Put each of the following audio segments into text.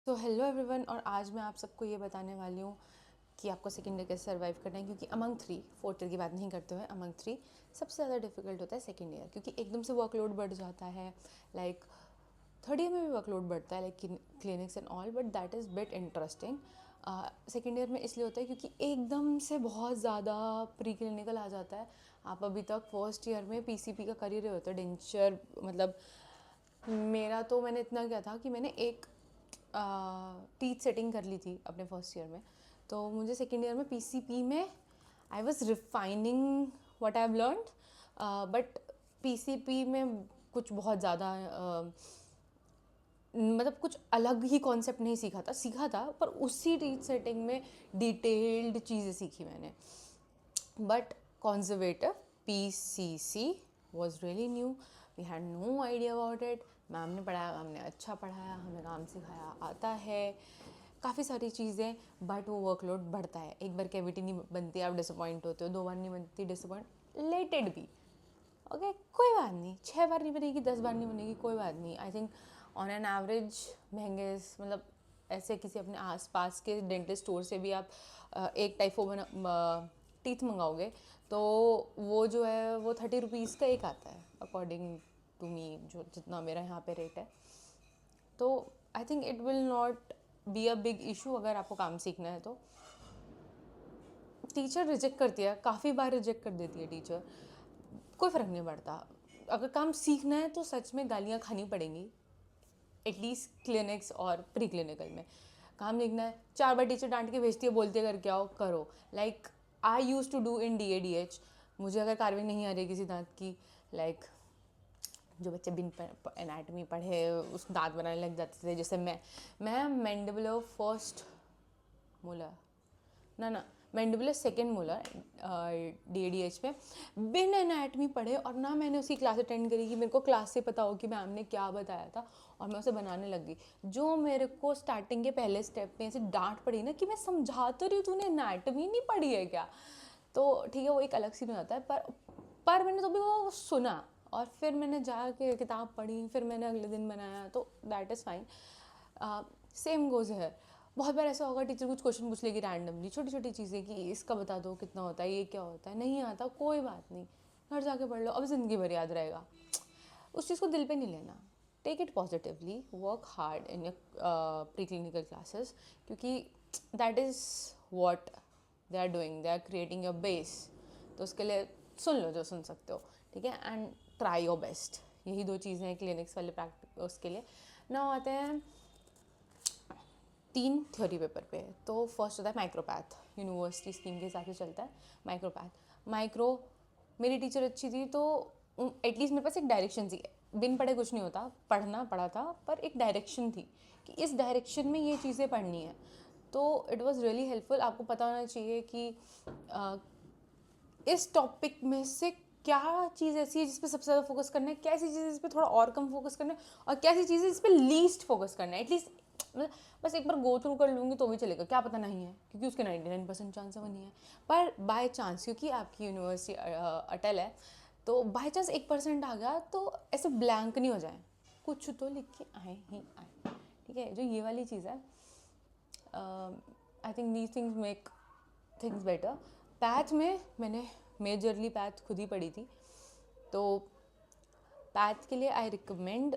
तो hello everyone, और आज मैं आप सबको ये बताने वाली हूँ कि आपको सेकेंड ईयर कैसे सर्वाइव करना है। क्योंकि अमंग थ्री, फोर्थ ईयर की बात नहीं करते हुए, अमंग थ्री सबसे ज़्यादा डिफिकल्ट होता है सेकेंड ईयर, क्योंकि एकदम से वर्कलोड बढ़ जाता है। लाइक थर्ड ईयर में भी वर्कलोड बढ़ता है, like clinics and all, but that is bit interesting. Second year में इसलिए होता है क्योंकि एकदम से बहुत ज़्यादा प्री क्लिनिकल आ जाता है। आप अभी तक फर्स्ट ईयर में पीसीपी का कर ही रहे होते हैं, डेंचर मतलब मेरा तो मैंने इतना किया था कि मैंने एक टीथ सेटिंग कर ली थी अपने फर्स्ट ईयर में। तो मुझे सेकेंड ईयर में पीसीपी में I was refining what I have learned, but PCP में कुछ बहुत ज़्यादा मतलब कुछ अलग ही कॉन्सेप्ट नहीं सीखा था पर उसी टीच सेटिंग में डिटेल्ड चीज़ें सीखी मैंने। But conservative PCC was really new. We had no idea about it. Ma'am ने पढ़ाया, मैम ने अच्छा पढ़ाया, हमें काम सिखाया, आता है काफ़ी सारी चीज़ें। बट वो वर्कलोड बढ़ता है। एक बार कैविटी नहीं बनती, आप डिसअपॉइंट होते हो, 2 बार नहीं बनती, डिसअपॉइंट लेटेड भी। ओके, कोई बात नहीं, 6 बार नहीं बनेगी, 10 बार नहीं बनेगी, कोई बात नहीं। I think on an average महंगे मतलब ऐसे किसी अपने आसपास के डेंटल स्टोर से भी आप एक टाइफो बना टीथ मंगाओगे तो वो जो है वो 30 रुपीज़ का एक आता है, अकॉर्डिंग टू मी, जो जितना मेरा यहाँ पे रेट है। तो I think it will not be a big issue अगर आपको काम सीखना है तो। टीचर रिजेक्ट करती है, काफ़ी बार रिजेक्ट कर देती है टीचर, कोई फ़र्क नहीं पड़ता। अगर काम सीखना है तो सच में गालियाँ खानी पड़ेंगी, एटलीस्ट क्लिनिक्स और प्री क्लिनिकल में। काम देखना है, 4 बार टीचर डांट के भेजती है, बोलते करके आओ, करो। Like I use to do in DADH। मुझे अगर कार्विंग नहीं आ रही किसी दांत की, लाइक जो बच्चे बिन एनाटमी पढ़े उस दांत बनाने लग जाते थे, जैसे मैं मैंडिबुलर फर्स्ट मोलर ना मैंडिबुलर सेकेंड मोलर DADH में बिन एनाटमी पढ़े, और ना मैंने उसकी क्लास अटेंड करी कि मेरे को क्लास से पता हो कि मैम ने क्या बताया था, और मैं उसे बनाने लग गई। जो मेरे को स्टार्टिंग के पहले स्टेप में ऐसे डांट पड़ी ना कि मैं समझा तो रही हूँ, तूने एनाटमी नहीं पढ़ी है क्या, तो ठीक है वो एक अलग सीन हो जाता है। पर मैंने तो भी वो सुना, और फिर मैंने जाके किताब पढ़ी, फिर मैंने अगले दिन बनाया, तो that is fine. Same goes है। बहुत बार ऐसा होगा टीचर कुछ क्वेश्चन पूछ लेगी रैंडमली, छोटी छोटी चीज़ें कि इसका बता दो कितना होता है, ये क्या होता है, नहीं आता कोई बात नहीं, घर जाके पढ़ लो, अब ज़िंदगी भर याद रहेगा। उस चीज़ को दिल पे नहीं लेना, take it positively, work hard in your pre clinical classes, क्योंकि that is what they are doing, they are creating your base. तो उसके लिए सुन लो जो सुन सकते हो, ठीक है, एंड ट्राई योर बेस्ट। यही 2 चीज़ें हैं क्लिनिक्स वाले प्रैक्टिस उसके लिए। ना आते हैं 3 थ्योरी पेपर पे। तो फर्स्ट होता है माइक्रोपैथ, यूनिवर्सिटी स्कीम के हिसाब से चलता है माइक्रो। मेरी टीचर अच्छी थी तो एटलीस्ट मेरे पास एक डायरेक्शन थी, बिन पढ़े कुछ नहीं होता, पढ़ना पड़ा था पर एक डायरेक्शन थी कि इस डायरेक्शन में ये चीज़ें पढ़नी है। तो इट वॉज़ रियली हेल्पफुल। आपको पता होना चाहिए कि इस टॉपिक में से क्या चीज़ ऐसी है जिस पे सबसे ज़्यादा फोकस करना है, कैसी चीज़ इस पर थोड़ा और कम फोकस करना है, और कैसी चीज़ इस पर लीस्ट फोकस करना है। एटलीस्ट मतलब बस एक बार गो थ्रू कर लूँगी तो भी चलेगा, क्या पता नहीं है, क्योंकि उसके 99% चांस है वो नहीं है। पर बाय चांस, क्योंकि आपकी यूनिवर्सिटी अटल है, तो बाय चांस 1% आ गया तो ऐसे ब्लैंक नहीं हो जाए, कुछ तो लिख के आए ही आए, ठीक है। जो ये वाली चीज़ है, I think these things make things better. Path में मैंने मेजरली पैथ खुद ही पढ़ी थी, तो पैथ के लिए I recommend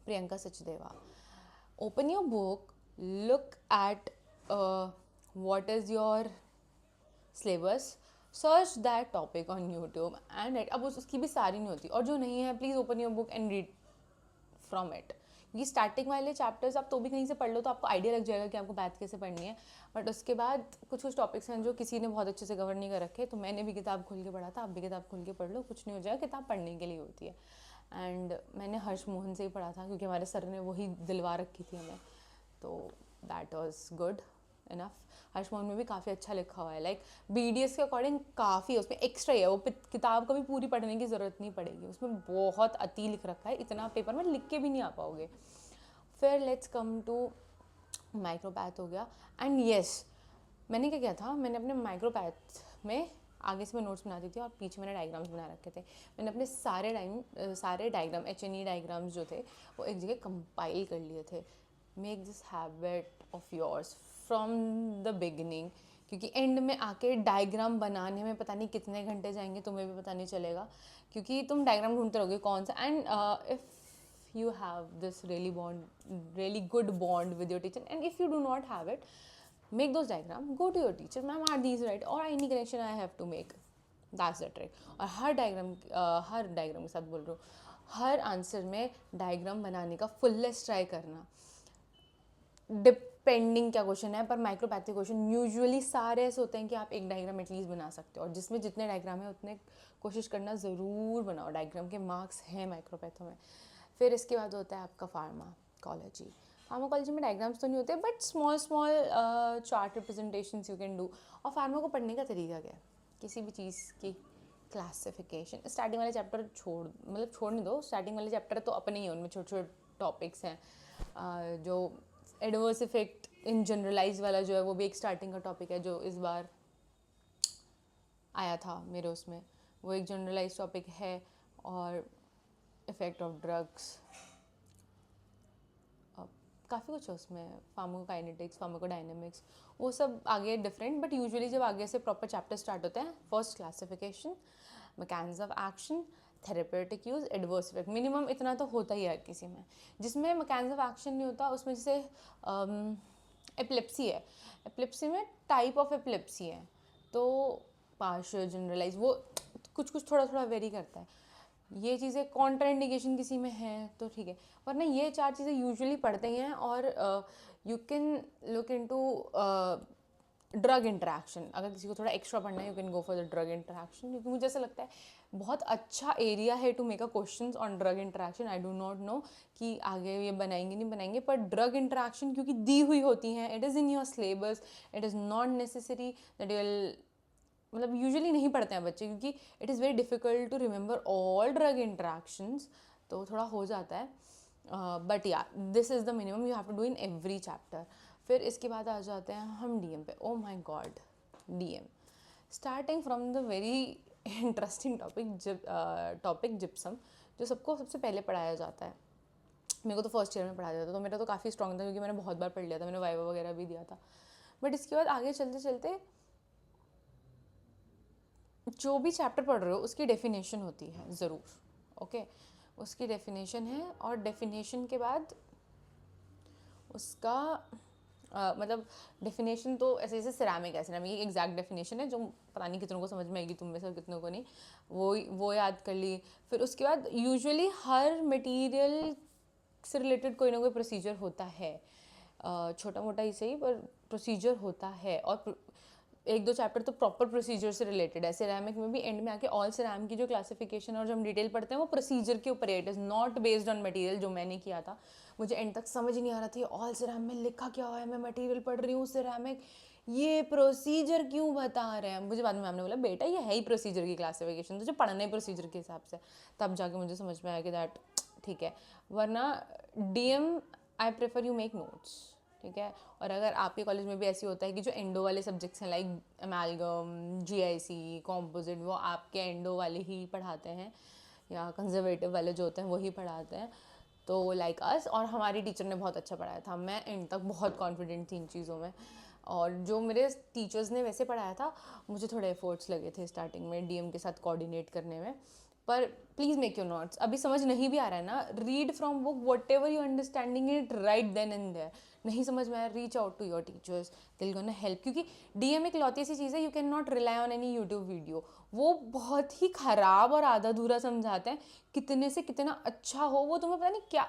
Priyanka Sachdeva. Open your book, look at what is your syllabus, search that topic on YouTube and अब उसकी भी सारी नहीं होती, और जो नहीं है please open your book and read from it. क्योंकि स्टार्टिंग वाले चैप्टर्स आप तो भी कहीं से पढ़ लो तो आपको आइडिया लग जाएगा कि आपको मैथ कैसे पढ़नी है, बट उसके बाद कुछ कुछ टॉपिक्स हैं जो किसी ने बहुत अच्छे से कवर नहीं कर रखे, तो मैंने भी किताब खोल के पढ़ा था, आप भी किताब खोल के पढ़ लो, कुछ नहीं हो जाएगा, किताब पढ़ने के लिए होती है। एंड मैंने हर्ष मोहन से ही पढ़ा था क्योंकि हमारे सर ने वही दिलवा रखी थी हमें, तो दैट वॉज गुड इनफ। हर्ष मोहन में भी काफ़ी अच्छा लिखा हुआ है, लाइक BDS के अकॉर्डिंग काफ़ी है उसमें, एक्स्ट्रा ही है, वो किताब कभी पूरी पढ़ने की ज़रूरत नहीं पड़ेगी, उसमें बहुत अति लिख रखा है, इतना पेपर में लिख के भी नहीं आ पाओगे। फिर लेट्स कम टू माइक्रोपैथ हो गया। एंड येस, मैंने क्या किया था, मैंने अपने माइक्रोपैथ में आगे से मैं नोट्स बनाती थी और पीछे मैंने डायग्राम्स बना रखे थे। मैंने अपने सारे डायग्राम HNE डायग्राम्स जो थे वो एक जगह कंपाइल कर लिए थे। Make this habit of yours from the beginning, क्योंकि एंड में आके डायग्राम बनाने में पता नहीं कितने घंटे जाएंगे, तुम्हें भी पता नहीं चलेगा, क्योंकि तुम डायग्राम ढूंढते रहोगे कौन सा. And if you have this really good bond with your teacher, and if you do not have it, make those diagram, go to your teacher, ma'am are these right, or any correction I have to make. That's the trick. और हर diagram के साथ बोल रहा हूँ, हर answer में diagram बनाने का fullest try करना. डिपेंडिंग क्या क्वेश्चन है, पर माइक्रोपैथी क्वेश्चन यूजुअली सारे ऐसे होते हैं कि आप एक डायग्राम एटलीस्ट बना सकते हो, और जिसमें जितने डायग्राम है उतने कोशिश करना ज़रूर बनाओ. डायग्राम के मार्क्स हैं माइक्रोपैथो में. फिर इसके बाद होता है आपका फार्माकोलॉजी. फार्माकोलॉजी में डायग्राम्स तो नहीं होते, but small chart representations you can do. और फार्मा को पढ़ने का तरीका क्या है, किसी भी चीज़ की क्लासिफिकेशन. स्टार्टिंग वाले चैप्टर छोड़ नहीं दो, स्टार्टिंग वाले चैप्टर तो अपने ही हैं, उनमें छोटे छोटे टॉपिक्स हैं. जो एडवर्स इफेक्ट इन जनरलाइज वाला जो है वो भी एक स्टार्टिंग का टॉपिक है, जो इस बार आया था मेरे उसमें, वो एक जनरलाइज टॉपिक है. और इफेक्ट ऑफ ड्रग्स, काफ़ी कुछ है उसमें, फार्माकोकाइनेटिक्स, फार्माकोडायनेमिक्स, वो सब आगे डिफरेंट. बट यूजुअली जब आगे से प्रॉपर चैप्टर स्टार्ट होते हैं, first classification, mechanism of action, therapeutic use, adverse effect, minimum इतना तो होता ही है किसी में. जिसमें मैकेनिज्म ऑफ एक्शन नहीं होता उसमें, जैसे एपिलेप्सी है, एपिलेप्सी में टाइप ऑफ एपिलेप्सी है, तो पार्शियल, जनरलाइज, वो कुछ कुछ थोड़ा थोड़ा वेरी करता है. ये चीज़ें कॉन्ट्राइंडिकेशन किसी में है तो ठीक है, वरना ये 4 चीज़ें यूजुअली पढ़ते ही हैं. और you can look into drug interaction. अगर किसी को थोड़ा एक्स्ट्रा पढ़ना है, you can go for the drug interaction, क्योंकि मुझे ऐसा लगता है बहुत अच्छा एरिया है to make a questions on drug interaction. I do not know कि आगे ये बनाएंगे नहीं बनाएंगे, पर ड्रग इंटरेक्शन क्योंकि दी हुई होती हैं, it is in your syllabus, it is not necessary that you will, मतलब यूजुअली नहीं पढ़ते हैं बच्चे, क्योंकि it is very difficult to remember all drug interactions, तो थोड़ा हो जाता है. But yeah this is the minimum you have to do in every chapter. फिर इसके बाद आ जाते हैं हम डीएम पे. Oh my God, DM, starting from the very interesting topic gypsum, जो सबको सबसे पहले पढ़ाया जाता है. मेरे को तो फर्स्ट ईयर में पढ़ाया जाता था, तो मेरा तो काफ़ी स्ट्रॉन्ग था, क्योंकि मैंने बहुत बार पढ़ लिया था, मैंने वाइवा वगैरह भी दिया था. बट इसके बाद आगे चलते चलते जो भी चैप्टर पढ़ रहे हो उसकी डेफिनेशन होती है ज़रूर. ओके, उसकी डेफिनेशन है, और डेफिनेशन के बाद उसका मतलब डेफिनेशन तो ऐसे जैसे सिरामिक है, सिरामिक एक एग्जैक्ट डेफिनेशन है जो पता नहीं कितनों को समझ में आएगी, तुम में से कितनों को नहीं, वो याद कर ली. फिर उसके बाद यूजुअली हर मटेरियल से रिलेटेड कोई ना कोई प्रोसीजर होता है, छोटा मोटा ही सही, पर प्रोसीजर होता है. और एक दो चैप्टर तो प्रॉपर प्रोसीजर से रिलेटेड है. सिरेमिक में भी एंड में आके ऑल सिराम की जो क्लासिफिकेशन और जो हम डिटेल पढ़ते हैं वो प्रोसीजर के ऊपर है, it is not based on material. जो मैंने किया था मुझे एंड तक समझ नहीं आ रहा था ऑल सिराम में लिखा क्या हुआ है, मैं मटेरियल पढ़ रही हूँ सिरेमिक, ये प्रोसीजर क्यों बता रहे हैं. मुझे बाद में मैम ने बोला बेटा ये है ही प्रोसीजर की क्लासिफिकेशन, तो जो पढ़ना है प्रोसीजर के हिसाब से, तब जाके मुझे समझ में आया कि दैट ठीक है. वरना DM I prefer you make notes, ठीक है. और अगर आपके कॉलेज में भी ऐसी होता है कि जो एंडो वाले सब्जेक्ट्स हैं लाइक अमेलगम, जीआईसी, कॉम्पोजिट, वो आपके एंडो वाले ही पढ़ाते हैं, या कंजर्वेटिव वाले जो होते हैं वही पढ़ाते हैं, तो लाइक अस. और हमारी टीचर ने बहुत अच्छा पढ़ाया था, मैं एंड तक बहुत कॉन्फिडेंट थी इन चीज़ों में. और जो मेरे टीचर्स ने वैसे पढ़ाया था, मुझे थोड़े एफर्ट्स लगे थे स्टार्टिंग में डीएम के साथ कोऑर्डिनेट करने में. पर प्लीज़ मेक योर नोट्स. अभी समझ नहीं भी आ रहा है ना, read from book whatever you understanding it right then and there. नहीं समझ में आया, reach out to your teachers, they will gonna help. क्योंकि डीएम एक लौती ऐसी चीज़ है, you can not rely on any YouTube video. वो बहुत ही ख़राब और आधा अधूरा समझाते हैं, कितने से कितना अच्छा हो वो तुम्हें पता नहीं क्या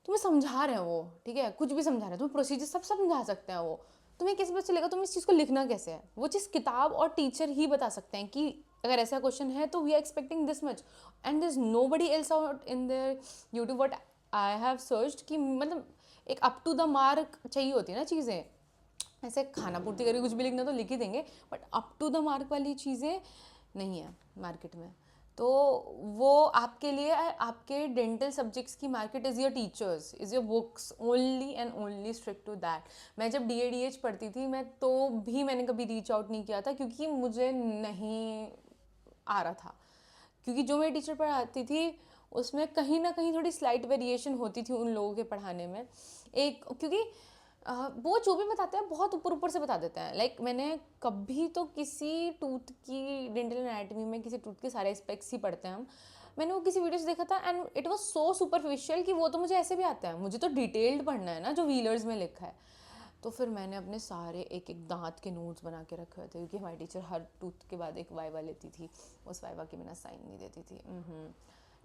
तुम्हें समझा रहे हैं वो, ठीक है, कुछ भी समझा रहे हैं तुम्हें, प्रोसीजर सब समझा सकते हैं वो. तुम्हें कैसे पता चलेगा तुम इस चीज़ को लिखना कैसे है, वो चीज़ किताब और टीचर ही बता सकते हैं कि अगर ऐसा क्वेश्चन है तो we are expecting this much, and this nobody else out in the YouTube. What I have searched कि मतलब एक अप टू द मार्क चाहिए होती है ना चीज़ें, ऐसे खाना पूर्ति करके कुछ भी लिखना तो लिख ही देंगे, but up to the mark वाली चीज़ें नहीं है मार्केट में. तो वो आपके लिए, आपके डेंटल सब्जेक्ट्स की market is your teachers, is your books, only and only strict to that. मैं जब DADH पढ़ती थी मैं तो भी मैंने कभी रीच आउट नहीं किया था, क्योंकि मुझे नहीं आ रहा था. क्योंकि जो मेरी टीचर पढ़ाती थी उसमें कहीं ना कहीं थोड़ी स्लाइट वेरिएशन होती थी उन लोगों के पढ़ाने में. एक क्योंकि वो जो भी बताते हैं बहुत ऊपर ऊपर से बता देते हैं। लाइक मैंने कभी तो किसी टूथ की डेंटल एनाटॉमी में किसी टूथ के सारे एस्पेक्ट्स ही पढ़ते हैं हम, मैंने वो किसी वीडियो से देखा था and it was so superficial कि वो तो मुझे ऐसे भी आता है, मुझे तो डिटेल्ड पढ़ना है ना जो व्हीलर्स में लिखा है। तो फिर मैंने अपने सारे एक एक दांत के नोट्स बना के रखे हुए थे, क्योंकि हमारी टीचर हर टूथ के बाद एक वाइवा लेती थी, उस वाइवा की बिना साइन नहीं देती थी।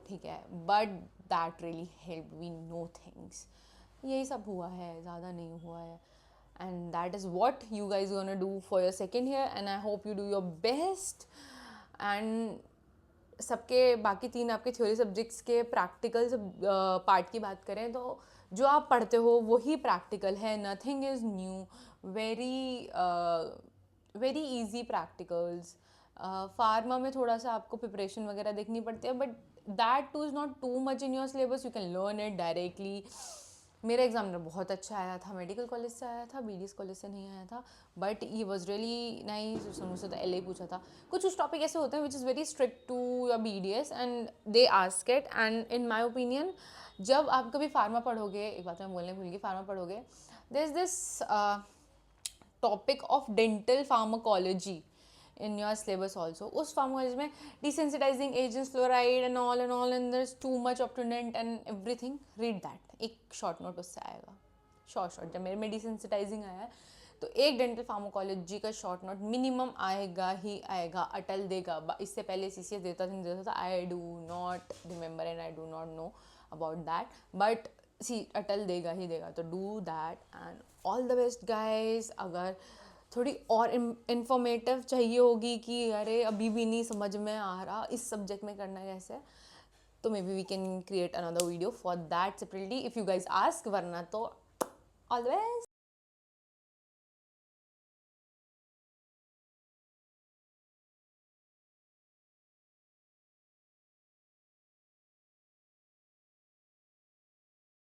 ठीक है, but that really help, we know things. यही सब हुआ है, ज़्यादा नहीं हुआ है। And that is what you guys gonna do for your second year, and I hope you do your best. And सबके बाकी 3 आपके थ्योरी सब्जेक्ट्स के प्रैक्टिकल पार्ट की बात करें तो जो आप पढ़ते हो वही प्रैक्टिकल है, nothing is new, very very easy practicals. Pharma में थोड़ा सा आपको प्रिपरेशन वगैरह देखनी पड़ती है, but that two is not too much in your syllabus, you can learn it directly. मेरा एग्जामिनर बहुत अच्छा आया था, मेडिकल कॉलेज से आया था, BDS कॉलेज से नहीं आया था, बट ये वॉज रियली नाइस। उसने मुझसे तो LA पूछा था। कुछ टॉपिक ऐसे होते हैं which is very strict to your BDS and they ask it, and in my opinion जब आप कभी फार्मा पढ़ोगे, एक बात मैं बोलने भूल गई, फार्मा पढ़ोगे, there is this topic of dental pharmacology in your syllabus also. उस फार्माकोलॉजी में desensitizing agents, fluoride and all and there's too much obtundent and everything, read that. एक शॉर्ट नोट उससे आएगा, शॉर्ट जब मेरे में desensitizing आया है तो एक डेंटल फार्माकोलॉजी का शॉर्ट नोट मिनिमम आएगा ही आएगा। अटल देगा, इससे पहले CCS देता था, I do not remember and I do not know about that, but Atal देगा ही देगा। तो do that and all the best guys. अगर थोड़ी और इंफॉर्मेटिव चाहिए होगी कि अरे अभी भी नहीं समझ में आ रहा इस सब्जेक्ट में करना कैसे, तो maybe we can create another video for that separately if you guys ask, वरना तो ऑल द बेस्ट।